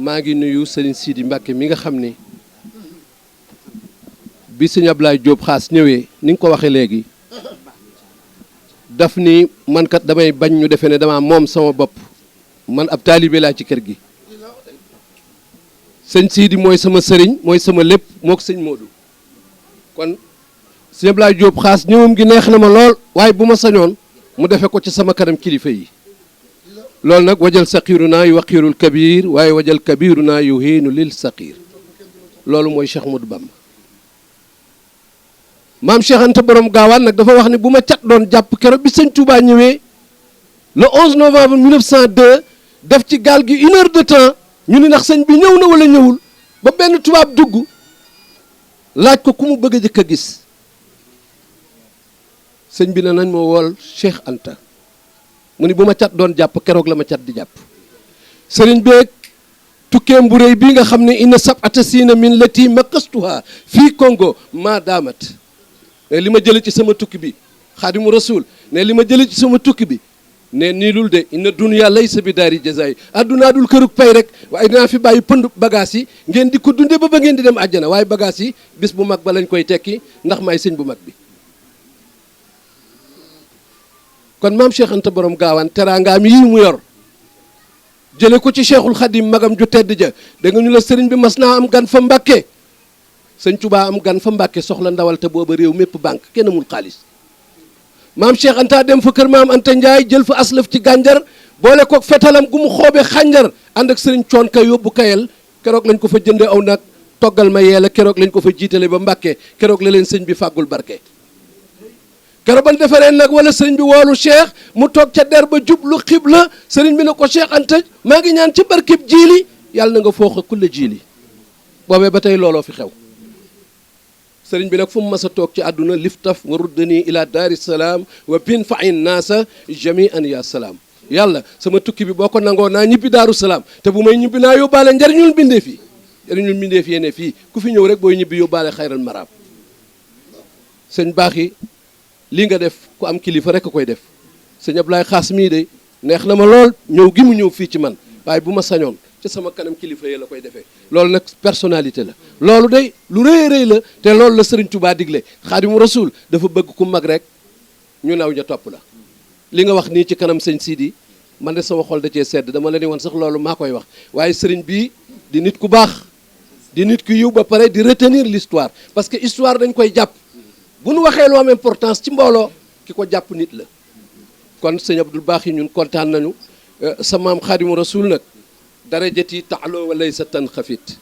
maa ngi nuyu sëriñ Sidi Mbacke mi nga xam ni bi sëñ Ablaye Diop xaas ñëwee ni nga ko waxee léegi daf ni man kat damay bañ ñu defee ne dama moom sama bopp man ab taalibe laa ci kër gi sëñ Sidi mooy sama sëriñ mooy sama lépp moo ko sëñ Modou kon sëñ Ablaye Diop xaas ñëwam gi neex na ma lool waaye bu ma sañoon mu defe ko ci sama kanam kilifa yi loolu nag wajal saqiiru naa yu waqiirul kabir waaye wajal kabiru naa yu hiinu lil saqiir loolu mooy Cheikh Modou Bamba maam Cheikh Anta borom gaawaan nag dafa wax ne bu ma cat doon jàpp keroog bi sëñ Touba ñëwee le 11 novembre 1902 def ci gaal gi 1 heure de temps ñu ni ndax sëñ bi ñëw na wala ñëwul ba benn tubaab dugg laaj ko ku mu bëgg a jëkk a gis sëñ bi ne nañ ma wool Cheikh Anta mu ni bu ma cat doon jàpp keroog la ma cat di jàpp sëriñ beeg tukkeem bu réy bii nga xam ne inna sab'ata siina min lati makastuha fii Congo maa daamat ne li ma jële ci sama tukki bi xaadimu rasul ne li ma jële ci sama tukki bi ne nii lul de inna dunya laysa bi daari jazaay addunaa dul kërug pay rek waaye dinaa fi bàyyi pënd bagage yi ngeen di ko dunde ba ngeen di dem àjjana waaye bagage yi bis bu mag ba lañ koy tekki ndax may sëñ bu mag bi kon maam Cheikh Anta borom gaawaan teraangaam yii mu yor jële ko ci Cheikhul Khadim magam ju tedd ja da nga ñu la sëriñ bi mas naa am gan fa Mbàkke sëñ Touba am gan fa Mbàkke soxla ndawal te booba réew mépp banque kenn amul xaalis maam Cheikh Anta dem fa kër maam Anta Ndiaye jël fa aslëf ci gànjar boole kook fetalam gu mu xoobee xànjar ànd ak sëriñ coon ka yóbbu kayel keroog lañ ko fa jënde aw nag toggal ma yeela keroog lañ ko fa jiitale ba Mbàkke keroog la leen sëñ bi fàggul barke keroog ban defaree nag wala sëriñ bi woolu Cheikh mu toog ca der ba jublu xibla sëriñ bi ne ko Cheikh Anta maa ngi ñaan ci barkib jiili yàlla na nga foox a kulle jiili boobee ba tey looloo fi xew sëriñ bi nag fu mu mas a toog ci àdduna liftaf wa ruddani ila daari salaam wa bin fa in naasa jamian ya salaam yàlla sama tukki bi boo ko nangoo naa ñibbi daaru salaam te bu may ñibbi naa yóbbaale njariñul mbindeef yi njariñul mbindeef yéene fii ku fi ñëw rek booy ñibbi yóbbaale xayral maraam sëñ baax yi lii nga def ku am kilifa rek a koy def sëñ Ablaye xaas mii de neex na ma lool ñëw gi mu ñëw fii ci man waaye bu ma sañoon ci sama kanam kilifa yi la koy defee loolu nag personnalité la loolu day lu rëy rëy la te loolu la Sëriñ Tuubaa digle Xaadimu Rasuul dafa bëgg ku mag rek ñu naw ña topp la li nga wax nii ci kanam sëñ Sidi man de sama xol da cee sedd dama la ni woon sax loolu maa koy wax waaye sëriñ bii di nit ku baax di nit ku yiw ba pare di retenir l'histoire parce que histoire dañ koy jàpp bu nu waxee lu am importance ci mbooloo ki ko jàpp nit la kon sëñ Abdul Baax yi ñun kontaan nañu sa maam Xaadimu Rasuul nag darajati taalo wa laysa tanxafit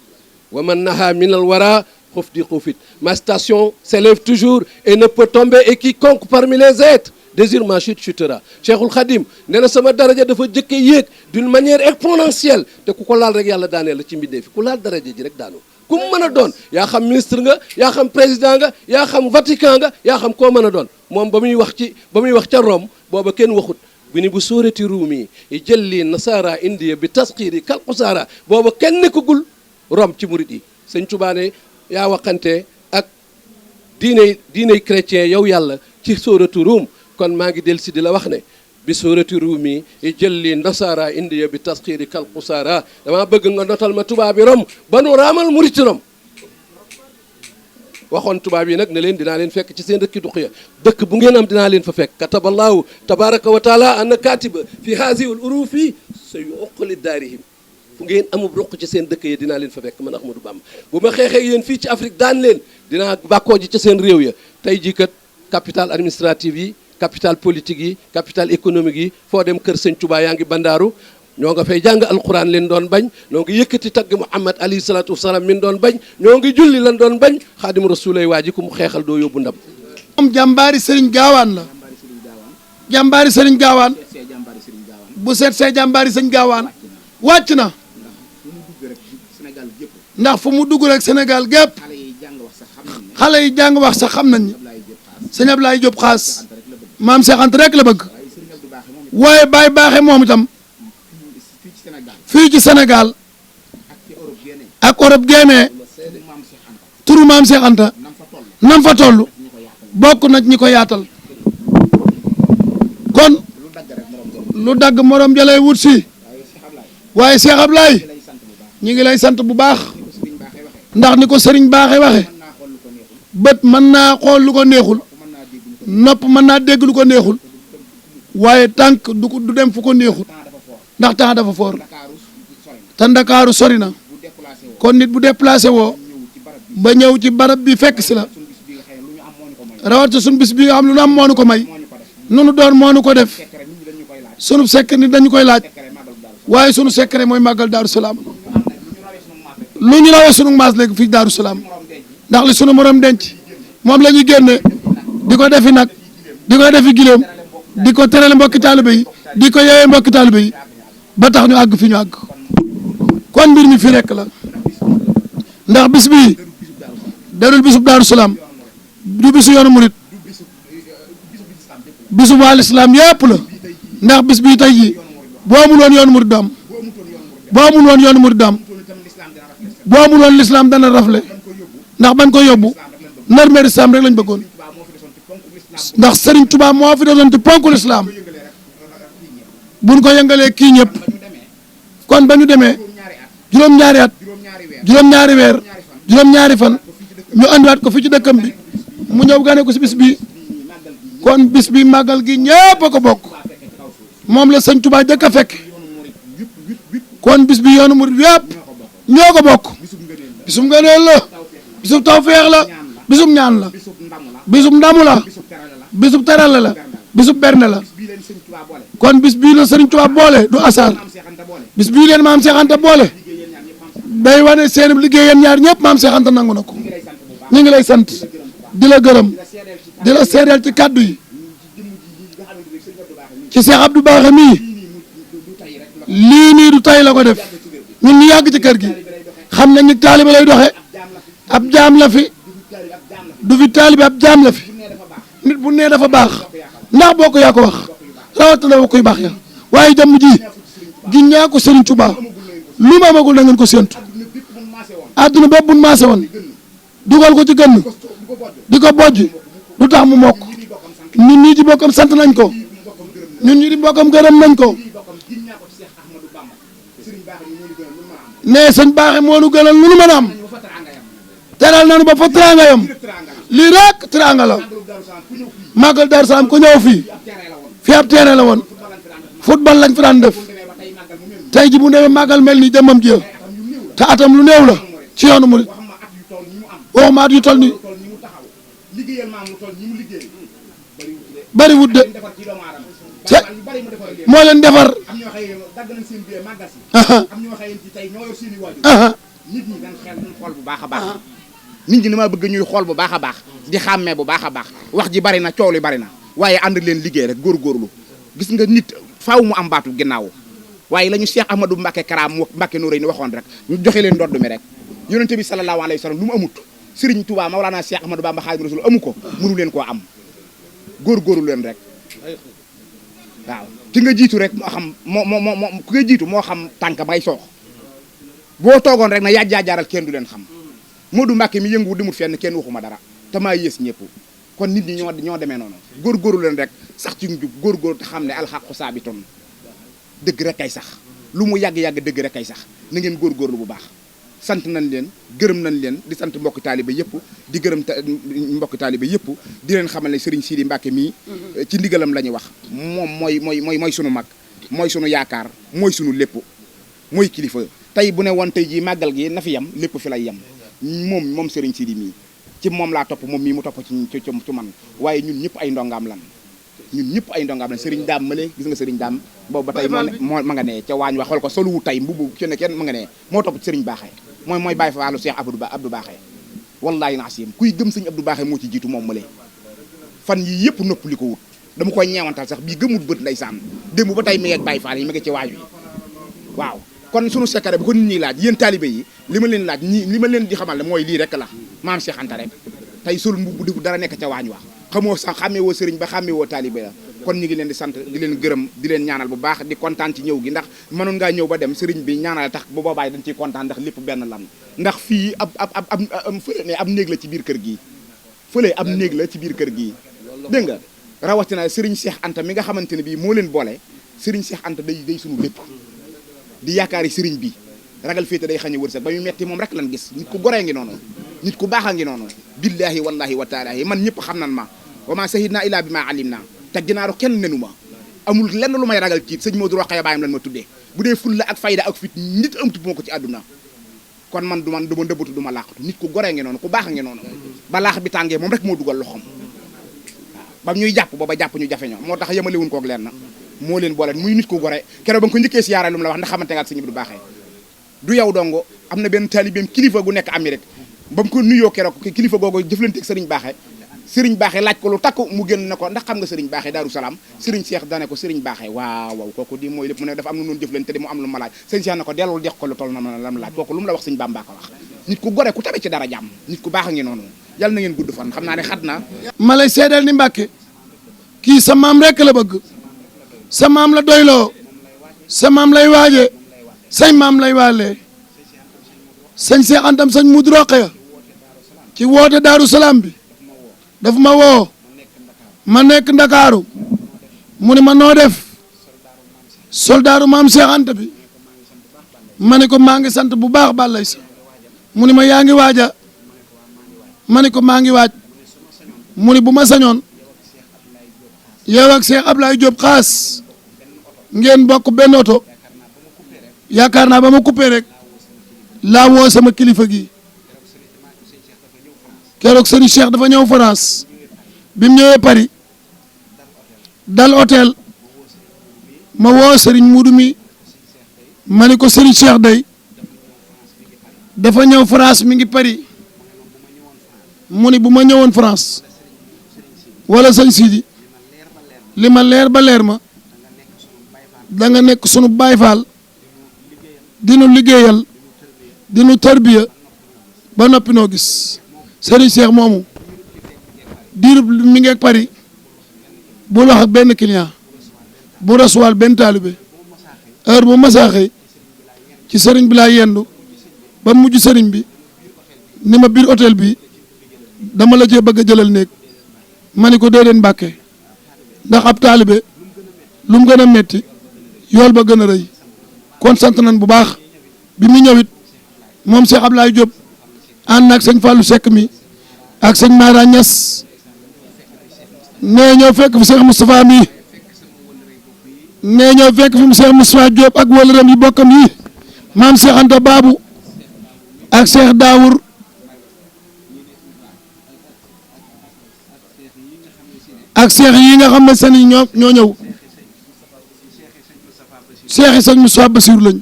wa man naha min al wara xufdi xufit ma station s'élève toujours et ne peut tomber et quiconque parmi les êtres désire ma chute chutera Cheikhul Khadim nee na sama daraja dafa jëkke yéeg d'une manière exponentielle te ku ko laal rek yàlla daanee la ci mbindee fi ku laal daraja ji rek daanu ku mu mën a doon yaa xam ministre nga yaa xam président nga yaa xam Vatican nga yaa xam koo mën a doon moom ba muy wax ca Rome booba kenn waxut bi ni bu sóorati ruumi yi jël lii nasara indiya bi tasxiiri kal xusaara booba kenn nekkagul Rome ci murit yi sëñ Tuubaa ne yaa waxante ak diiney chrétien yow yàlla ci sóoratu ruum kon maa ngi del si di la wax ne bi sóorati ruumi yi jël lii nasara indiya bi tasxiiri kal xusaara dama bëgg nga notal ma tubaab bi Rome ba nu raamal muriti Rome waxoon tubaab yi nag ne leen dinaa leen fekk ci seen dëkki duq ya dëkk bu ngeen am dinaa leen fa fekk kataballahu tabaraka wa taala anna katiba fi hazihi al urufi sa yu uqli daarihim fu ngeen amub ruq ci seen dëkk ya dinaa leen fa fekk man Ahmadou Bamba bu ma xeexee yéen fii ci Afrique daan leen dinaa bàkkoo ji ca seen réew ya tey jii kat capital administrative yi capital politique yi capital économique yi foo dem kër sëñ Touba yaa ngi bandaaru ñoo nga fay jàng alquran leen doon bañ ñoo ngi yëkkati tagg Muhammad alayhi salaatu wasalaam min doon bañ ñoo ngi julli lan doon bañ Xaadimu Rasuul waa ji ku mu xeexal doo yóbbu ndam moom jàmbaari sëriñ gaawaan la jàmbaari sëriñ gaawaan bu seet see jàmbaari sëriñ gaawaan wàcc na ndax fu mu dugg rek Sénégal gépp xale yi jàng wax sax xam nañ ni sëñ Ablaye Diop xaas maam Cheikh Anta rek la bëgg waaye Baye Baaxe moom itam fii ci Sénégal ak Europe génnee turu maam Cheikh Anta nam fa toll bokk na ñi ko yaatal kon lu dagg morom jalay wut si waaye Cheikh Ablaye ñi ngi lay sant bu baax ndax ni ko sëriñ baaxee waxe bët mën naa xool lu ko neexul nopp mën naa dégg lu ko neexul waaye tànk du dem fu ko neexul ndax temps dafa foor te Ndakaaru sori na kon nit bu déplacé woo ba ñëw ci barab bi fekk si la rawat suñu bis bi nga xam lu nu am moonu ko may nunu doon moonu ko def sunu secret nit dañu koy laaj waaye sunu secret mooy màggal Daaru Salaam lu ñu rawee sunu maas léegi fii Daaru Salaam ndax li sunu morom denc moom la ñuy génne di ko defi nag di ko defi gileem di ko terale mbokki taalibe yi di ko yeewee mbokki taalibe yi ba tax ñu àgg fi ñu àgg kon mbir mi fi rekk la ndax bis bii darul bisub Daaru Salaam du bisu yoonu murit bisu waa lislaam yépp la ndax bis bii tey jii boo amul woon yoonu murit du am boo amul woon yoonu murit du am boo amul woon lislaam dana rafle ndax bañ ko yóbbu narmeeri lislaam rek lañ bëggoon ndax Serigne Touba moo fi doon ci ponku lislaam buñ ko yëngalee kii ñëpp kon ba ñu demee juróom-ñaari at juróom-ñaari weer juróom-ñaari fan ñu andiwaat ko fi ci dëkkam bi mu ñëw gane ko si bis bi kon bis bi màggal gi ñëpp a ko bokk moom la sëñ Touba jëkk a fekk kon bis bi yoonu murid yëpp ñoo ko bokk bisum ngëneel la bisum tawfeex la bisum ñaan la bisum ndamu la bisum terale la bisum berne la kon bis bii la sëriñ Touba boole du asaar bis bii leen maam Cheikh Anta boole day wane seen liggéey yéen ñaar ñëpp maam Cheikh Anta nangu na ko ñu ngi lay sant di la gërëm di la seedeel ci kàddu yi ci Cheikh Abdou Bakhe mii lii nii du tay la ko def ñun ñu yàgg ci kër gi xam nañ ni taalibe lay doxe ab jaam la fi du fi taalibe ab jaam la fi nit bu nee dafa baax ndax boo ko yaa ko wax rawatina boo koy baax ya waaye jàmm ji gi ñaa ko Serigne Touba lu ma amagul na ngeen ko séentu àdduna bépp bu maase woon dugal ko ci gënn di ko bojj du tax mu mokk ñun ñii di bokkam sant nañ ko ñun ñii di bokkam gërëm nañ ko ne sëñ Baaxe moo nu gënal lu nu mën a am teral nañu ba fa teraanga yam lii rek teraanga la màggal Daaru Salaam ku ñëw fii fii ab terrain la woon football lañ fi daan def tey ji bu demee màggal mel ni jëmmam ji te atam lu néew la ci yoonu murit waxuma at yu toll ni bari wut de te moo leen defar nit ñi dañ xel dañ xool bu baax a baax nit ñi dama bëgg ñuy xool bu baax a baax di xàmmee bu baax a baax wax ji bari na coow li bari na waaye ànd leen liggéey rek góorgóorlu gis nga nit faaw mu am baatu ginnaaw waaye la ñu Cheikh Ahmadou Mbacké Karaam Mbacké Noreyni waxoon rek ñu joxe leen ndodd mi rek yonente bi sallallahu alayhi wa sallam lu mu amut Serigne Touba Mawlana Cheikh Ahmadou Bamba Khadimu Rasul amu ko mënu leen koo am góorgóorlu leen rek waaw ki nga jiitu rek moo xam moo ku nga jiitu moo xam tànk bay soox boo toogoon rek na yaaj-yaajaaral kenn du leen xam Modou Mbacké mi yëngu dimut fenn kenn waxuma dara te maa yées ñëpp kon nit ñi ñoo demee noonu góorgóorlu leen rek sax ci njub góorgóorlu te xam ne alxaqu saabitun dëgg rek kay sax lu mu yàgg-yàgg dëgg rek kay sax na ngeen góorgóorlu bu baax sant nañ leen gërëm nañ leen di sant mbokki taalibe yëpp di gërëm mbokki taalibe yëpp di leen xamal ne Serigne Sidi Mbacké mii ci ndigalam la ñuy wax moom mooy sunu mag mooy sunu yaakaar mooy sunu lépp mooy kilifa tey bu ne woon tey jii màggal gi na fi yem lépp fi lay yem moom Serigne Sidi mii ci moom laa topp moom mii mu topp ci man waaye ñun ñëpp ay ndongaam lan Serigne Daam male gis nga Serigne Daam boobu ba tey moo ma nga ne ca waañ wax xool ko soluwu tey mbubu kenn ma nga ne moo topp ci Serigne Baaxe mooy bàyyi fa wàllu Cheikh Abdou Baaxe wallaahi naasim kuy gëm sëñ Abdou Baaxe moo ci jiitu moom male fan yii yëpp nopp li ko wut dama koy ñeewantal sax bii gëmut bët ndeysaan démb ba tey mi ngi bàyyi faal yi mi ngi ci waaj wi waaw kon sunu secret bu ko nit ñi laaj yéen taalibe yi li ma leen laaj li ma leen di xamal ne mooy lii rek la maam Cheikh Anta rek tey sol mbubb di dara nekk ca waañ wax xamoo sax xàmmee woo sëriñ ba xàmmee woo taalibe la kon ñu ngi leen di sant di leen gërëm di leen ñaanal bu baax di kontaan ci ñëw gi ndax mënoon ngaa ñëw ba dem sëriñ bi ñaanal tax bu boobaay dañ ciy kontaan ndax lépp benn lan ndax fii fële ne ab néeg la ci biir kër gii fële ab néeg la ci biir kër gii dégg nga rawatina sëriñ Cheikh Anta mi nga xamante ne bii moo leen boole sëriñ Cheikh Anta day sunu lépp di yaakaari sëriñ bi ragal féete day xañe wërsëg ba muy metti moom rek lan gis nit ku goree ngi noonu nit ku baax a ngi noonu billahi wallahi wa taalahi man ñëpp xam nan ma wa ma sahidna illa bi ma alim naa te ginaaru kenn nenu ma amul lenn lu may ragal ciit sëñ Modou Rokhaya baayam lan ma tuddee bu dee fulla ak fayda ak fit nit amtu bu ma ko ci àdduna kon man du ma ndëbbatu du ma làqatu nit ku goree ngi noonu ku baax a ngi noonu ba laax bi tàngee moom rek moo dugal loxom ba ñuy jàpp booba jàpp ñu jafe ñoo moo tax yemalewuñ koog leen na moo leen boole muy nit ku gore keroog ba nga ko njëkkee siyaare lu mu la wax ndax xamante nga ak sëñ bi du baaxee du yow dongo am na benn taalibeem kilifa gu nekk Amérique ba mu ko nuyoo keroog kilifa googu jëflanteeg sëriñ baaxee laaj ko lu takku mu génn na ko ndax xam nga sëriñ baaxee Daaru Salaam sëriñ Cheikh dane ko sëriñ baaxee waaw waaw kooku di mooy lépp mu ne dafa am na noonu jëflante di mu am lu ma laaj sëriñ Cheikh na ko dellul dex ko lu toll na ma lam laaj kooku lu mu la wax sëriñ Bamba ko wax nit ku gore ku tabe ci dara jàmm nit ku baax a ngi noonu yàlla na ngeen gudd fan xam naa ne xat na ma lay seedeel ni Mbàkke kii sa maam rek la bëgg sa maam la doyloo sa maam lay waaje say maam lay waalee sëñ Cheikh Antam sëñ Modou Rokhaya ci woote Daaru Salaam bi daf ma woo ma nekk Ndakaaru mu ne ma noo def soldaaru maam Cheikh Anta bi ma ne ko maa ngi sant bu baax balay sa mu ne ma yaa ngi waaja ma ne ko maa ngi waaj mu ne bu ma sañoon yow ak Cheikh Ablaye Diop xaas ngeen bokk benn oto yaakaar naa ba ma coupé rek laa woo sama kilifa gi keroog sëriñ Cheikh dafa ñëw France bi mu ñëwee Paris dal hôtel ma woo sëriñ Muudu mi ma ne ko sëriñ Cheikh day dafa ñëw France mi ngi Paris mu ni bu ma ñëwoon France wala sëñ Sidi li ma leer ba leer ma da nga nekk sunu Baay Faal dinu liggéeyal dinu tarbiya ba noppi noo gis Serigne Cheikh moomu diirub mi ngi ak Paris bu wax ak benn client bu rasuwaal benn taalibe heure bu masaa xëy ci sëriñ bi laa yendu ba mujj sëriñ bi ni ma biir hôtel bi dama la cee bëgg a jëlal néeg ma ni ko déedéet Mbàkke ndax ab taalibe lu mu gën a metti yool ba gën a rëy kon sant nañ bu baax bi mu ñëwit moom Cheikh Ablaye Diop ànd ak sëñ Fallou Seck mi ak sëñ Mara Niass nee ñoo fekk fi Cheikh Moustapha mi nee ñoo fekk fi mu Cheikh Moustapha Diop ak wëlëram yi bokkam yi maam Cheikh Anta Babou ak Cheikh Dawour ak Cheikh yi nga xam ne seen i ñoo ñëw Cheikh yi sëñ Moustapha Bassirou lañ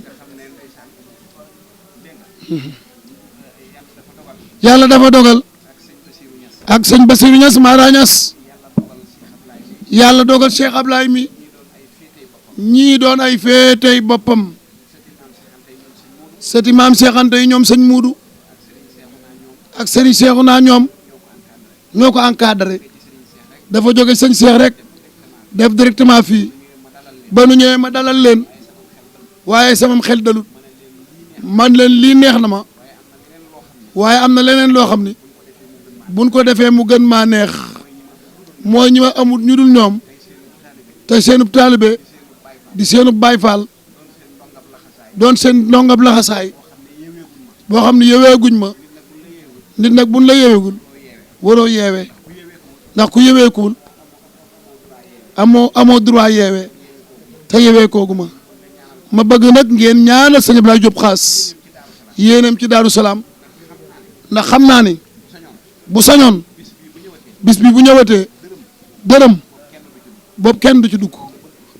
yàlla dafa dogal ak sëñ Bassirou Niass Mara Niass yàlla dogal Cheikh Ablaye mi ñii doon ay féetey boppam sëti maam Cheikh Anta yi ñoom sëñ Muudu ak sëriñ Cheikhouna ñoom ñoo ko encadré dafa jóge sëñ Cheikh rek def directement fii ba nu ñëwee ma dalal leen waaye samam xel dalut man leen lii neex na ma waaye am na leneen loo xam ni buñ ko defee mu gën maa neex mooy ñi ma amul ñu dul ñoom te seenub taalibe di seenub Baay Faal doon seen ndongab laxasaay boo xam ne yeweeguñ ma nit nag buñ la yeweegul waroo yeewee ndax ku yeweekuwul amoo droit yeewee te yeweekoogu ma bëgg nag ngeen ñaanal sëñ Ablaye Diop xaas yéenam ci Daaru Salaam ndax xam naa ni bu sañoon bis bi bu ñëwatee dërëm boobu kenn du ci dugg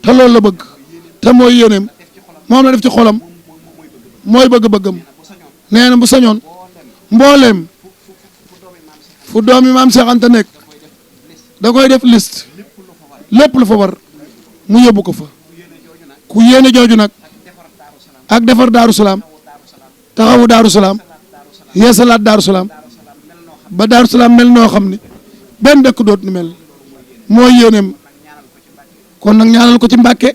te loolu la bëgg te mooy yéeneem moom la def ci xolam mooy bëgg-bëggam nee na bu sañoon mbooleem fu doomi maam Cheikh Anta nekk da koy def liste lépp lu fa war mu yóbbu ko fa ku yéene jooju nag ak defar Daaru Salaam taxawu Daaru Salaam yeesalaat Daaru Salaam ba Daaru Salaam mel noo xam ni benn dëkk doot ni mel mooy yéeneem kon nag ñaanal ko ci Mbàkke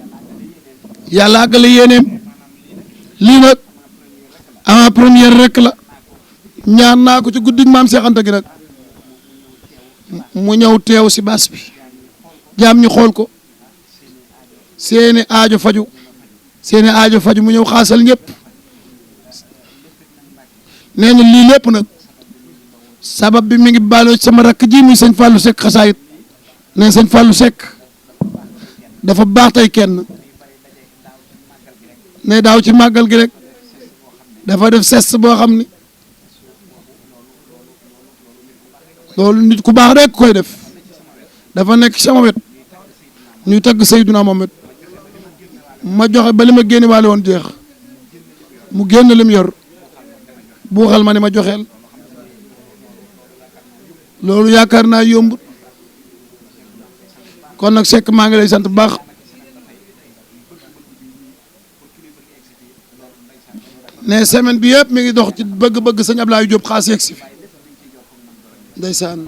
yàlla àggale yéeneem lii nag avant première rek la ñaan naa ko ci guddig maam Cheikh Anta gi nag mu ñëw teew si baas bi jaam ñi xool ko seeni aajo faju mu ñëw xaasal ñëpp nee na lii lépp nag sabab bi mi ngi baaloo sama rakk ji muy sëñ Fallou Seck xasaayit ne sëñ Fallou Seck dafa baax tey kenn ne daaw ci màggal gi rek dafa def geste boo xam ni loolu nit ku baax rek koy def dafa nekk sama wet ñuy tagg Seydina Mohamed ma joxe ba li ma génne waale woon jeex mu génn lim yor buuxal ma ne ma joxeel loolu yaakaar naa yombut kon nag Seck maa ngi lay sant bu baax ne semaine bi yëpp mi ngi dox ci bëgg-bëgg sëñ Ablaye Diop xaas yegg si fi ndeysaan